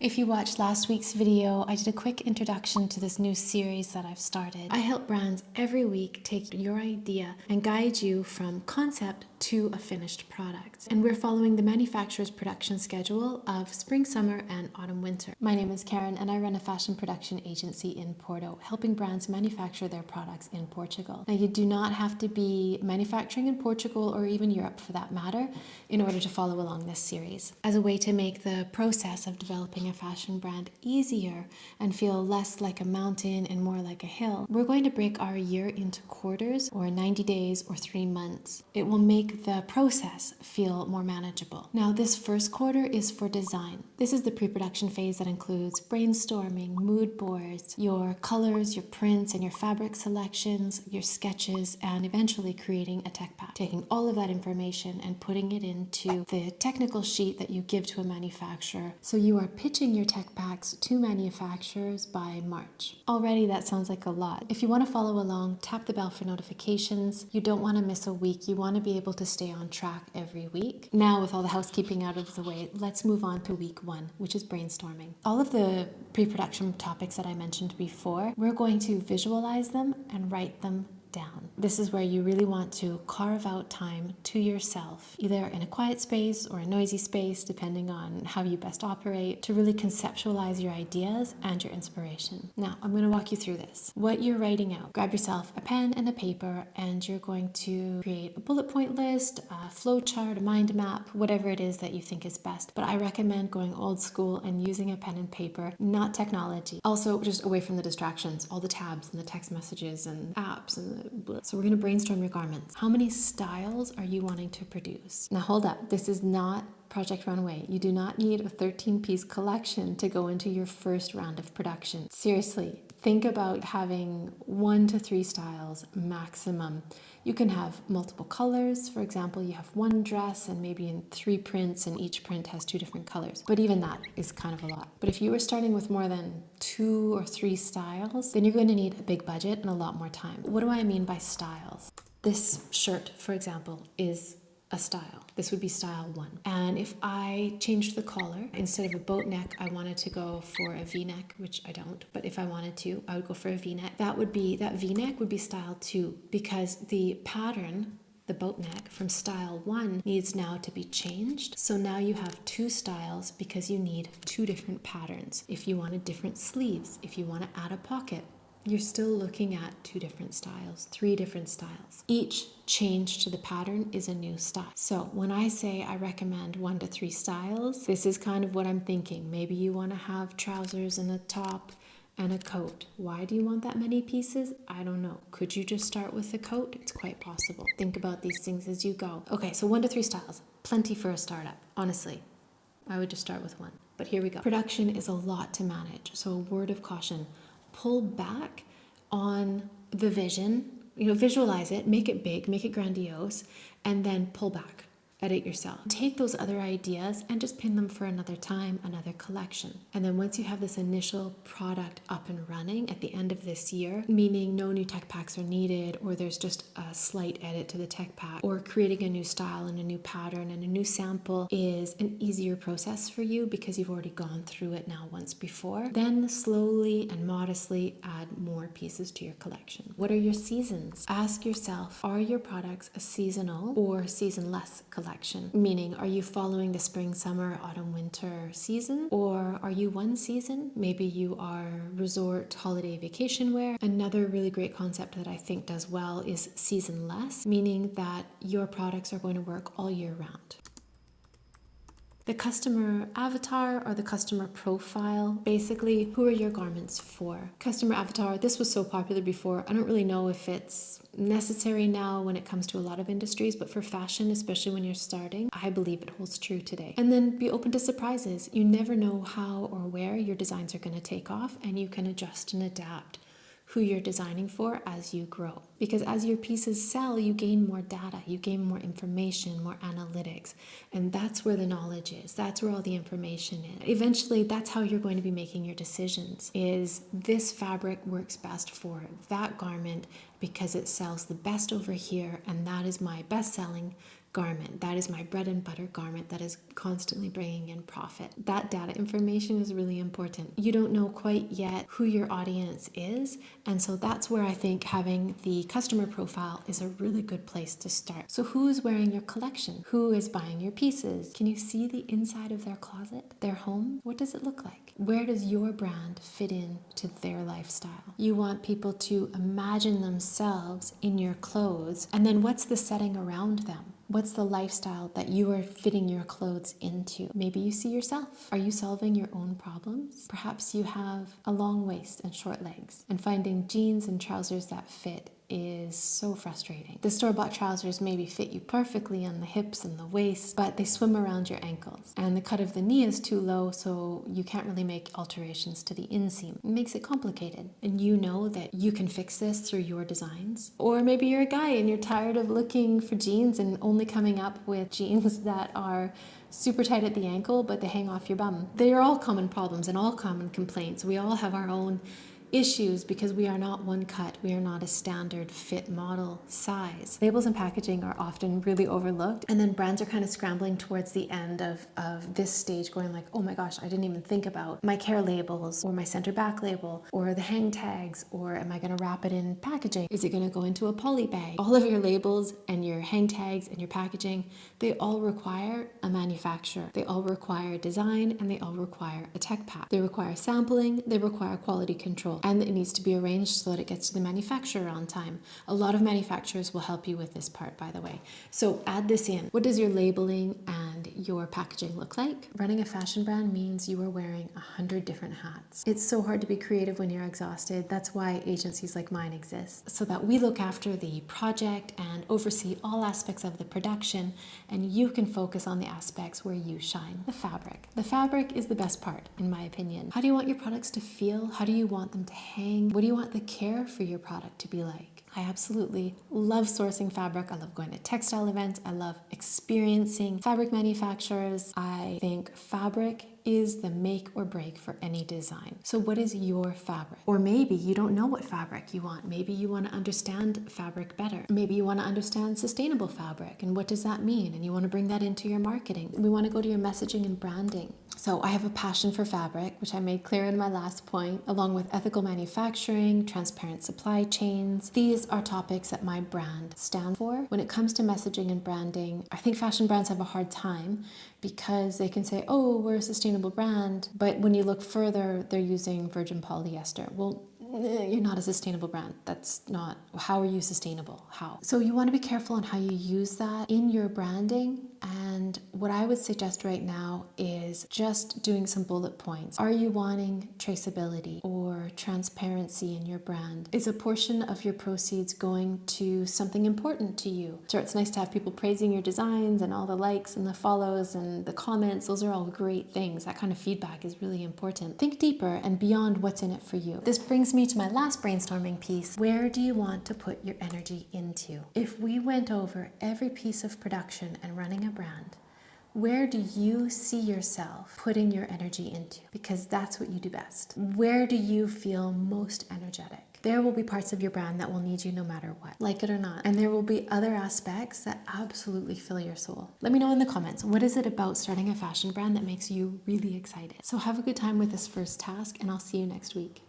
If you watched last week's video, I did a quick introduction to this new series that I've started. I help brands every week take your idea and guide you from concept to a finished product. And we're following the manufacturer's production schedule of spring, summer, and autumn, winter. My name is Karen and I run a fashion production agency in Porto, helping brands manufacture their products in Portugal. Now, you do not have to be manufacturing in Portugal or even Europe for that matter in order to follow along this series. As a way to make the process of developing a fashion brand easier and feel less like a mountain and more like a hill, we're going to break our year into quarters or 90 days or 3 months. It will make the process feel more manageable. Now, this first quarter is for design. This is the pre-production phase that includes brainstorming, mood boards, your colors, your prints, and your fabric selections, your sketches, and eventually creating a tech pack. Taking all of that information and putting it into the technical sheet that you give to a manufacturer. So you are pitching your tech packs to manufacturers by March. Already that sounds like a lot. If you want to follow along, tap the bell for notifications. You don't want to miss a week. You want to be able to stay on track every week. Now, with all the housekeeping out of the way, let's move on to week 1, which is brainstorming. All of the pre-production topics that I mentioned before, we're going to visualize them and write them down. This is where you really want to carve out time to yourself, either in a quiet space or a noisy space, depending on how you best operate, to really conceptualize your ideas and your inspiration. Now, I'm going to walk you through this. What you're writing out, grab yourself a pen and a paper, and you're going to create a bullet point list, a flow chart, a mind map, whatever it is that you think is best. But I recommend going old school and using a pen and paper, not technology. Also, just away from the distractions, all the tabs and the text messages and apps and so we're going to brainstorm your garments. How many styles are you wanting to produce? Now hold up, this is not Project Runway. You do not need a 13-piece collection to go into your first round of production. Seriously, think about having 1 to 3 styles maximum. You can have multiple colors. For example, you have one dress and maybe in 3 prints, and each print has 2 different colors. But even that is kind of a lot. But if you were starting with more than 2 or 3 styles, then you're going to need a big budget and a lot more time. What do I mean by styles? This shirt, for example, is a style. This would be style 1. And if I changed the collar, instead of a boat neck, I wanted to go for a V-neck, which I don't, but if I wanted to, I would go for a V-neck. That V-neck would be style 2, because the pattern, the boat neck from style 1, needs now to be changed. So now you have 2 styles because you need 2 different patterns. If you wanted different sleeves, if you want to add a pocket, you're still looking at 2 different styles, 3 different styles. Each change to the pattern is a new style. So when I say I recommend 1 to 3 styles, this is kind of what I'm thinking. Maybe you want to have trousers and a top and a coat. Why do you want that many pieces? I don't know. Could you just start with the coat? It's quite possible. Think about these things as you go. Okay, so 1 to 3 styles. Plenty for a startup. Honestly, I would just start with 1. But here we go. Production is a lot to manage. So a word of caution. Pull back on the vision, visualize it, make it big, make it grandiose, and then pull back. Edit yourself. Take those other ideas and just pin them for another time, another collection. And then once you have this initial product up and running at the end of this year, meaning no new tech packs are needed, or there's just a slight edit to the tech pack, or creating a new style and a new pattern and a new sample is an easier process for you because you've already gone through it now once before, then slowly and modestly add more pieces to your collection. What are your seasons? Ask yourself, are your products a seasonal or seasonless collection? Meaning, are you following the spring, summer, autumn, winter season? Or are you one season? Maybe you are resort, holiday, vacation wear. Another really great concept that I think does well is seasonless, meaning that your products are going to work all year round. The customer avatar or the customer profile, basically, who are your garments for? Customer avatar, this was so popular before. I don't really know if it's necessary now when it comes to a lot of industries, but for fashion, especially when you're starting, I believe it holds true today. And then be open to surprises. You never know how or where your designs are going to take off, and you can adjust and adapt who you're designing for as you grow. Because as your pieces sell, you gain more data, you gain more information, more analytics, and that's where the knowledge is. That's where all the information is. Eventually, that's how you're going to be making your decisions, is this fabric works best for that garment because it sells the best over here, and that is my best selling garment. That is my bread and butter garment that is constantly bringing in profit. That data information is really important. You don't know quite yet who your audience is, and so that's where I think having the customer profile is a really good place to start. So who is wearing your collection? Who is buying your pieces? Can you see the inside of their closet, their home? What does it look like? Where does your brand fit in to their lifestyle? You want people to imagine themselves in your clothes, and then what's the setting around them? What's the lifestyle that you are fitting your clothes into? Maybe you see yourself. Are you solving your own problems? Perhaps you have a long waist and short legs, and finding jeans and trousers that fit is so frustrating. The store-bought trousers maybe fit you perfectly on the hips and the waist, but they swim around your ankles. And the cut of the knee is too low, so you can't really make alterations to the inseam. It makes it complicated. And you know that you can fix this through your designs. Or maybe you're a guy and you're tired of looking for jeans and only coming up with jeans that are super tight at the ankle, but they hang off your bum. They are all common problems and all common complaints. We all have our own issues because we are not one cut. We are not a standard fit model size. Labels and packaging are often really overlooked, and then brands are kind of scrambling towards the end of this stage going like, oh my gosh, I didn't even think about my care labels or my center back label or the hang tags, or am I going to wrap it in packaging? Is it going to go into a poly bag? All of your labels and your hang tags and your packaging, they all require a manufacturer. They all require design, and they all require a tech pack. They require sampling, they require quality control. And it needs to be arranged so that it gets to the manufacturer on time. A lot of manufacturers will help you with this part, by the way. So add this in. What does your labeling and your packaging look like? Running a fashion brand means you are wearing 100 different hats. It's so hard to be creative when you're exhausted. That's why agencies like mine exist, so that we look after the project and oversee all aspects of the production, and you can focus on the aspects where you shine. The fabric. The fabric is the best part, in my opinion. How do you want your products to feel? How do you want them to hang? What do you want the care for your product to be like? I absolutely love sourcing fabric. I love going to textile events. I love experiencing fabric manufacturers. I think fabric is the make or break for any design. So what is your fabric? Or maybe you don't know what fabric you want. Maybe you want to understand fabric better. Maybe you want to understand sustainable fabric and what does that mean? And you want to bring that into your marketing. We want to go to your messaging and branding. So I have a passion for fabric, which I made clear in my last point, along with ethical manufacturing, transparent supply chains. These are topics that my brand stands for. When it comes to messaging and branding, I think fashion brands have a hard time because they can say, oh, we're a sustainable brand, but when you look further, they're using virgin polyester. Well, you're not a sustainable brand. That's not, how are you sustainable? How? So you want to be careful on how you use that in your branding. And what I would suggest right now is just doing some bullet points. Are you wanting traceability or transparency in your brand? Is a portion of your proceeds going to something important to you? Sure, it's nice to have people praising your designs and all the likes and the follows and the comments. Those are all great things. That kind of feedback is really important. Think deeper and beyond what's in it for you. This brings me to my last brainstorming piece. Where do you want to put your energy into? If we went over every piece of production and running a brand, where do you see yourself putting your energy into? Because that's what you do best. Where do you feel most energetic? There will be parts of your brand that will need you no matter what, like it or not. And there will be other aspects that absolutely fill your soul. Let me know in the comments, what is it about starting a fashion brand that makes you really excited? So have a good time with this first task, and I'll see you next week.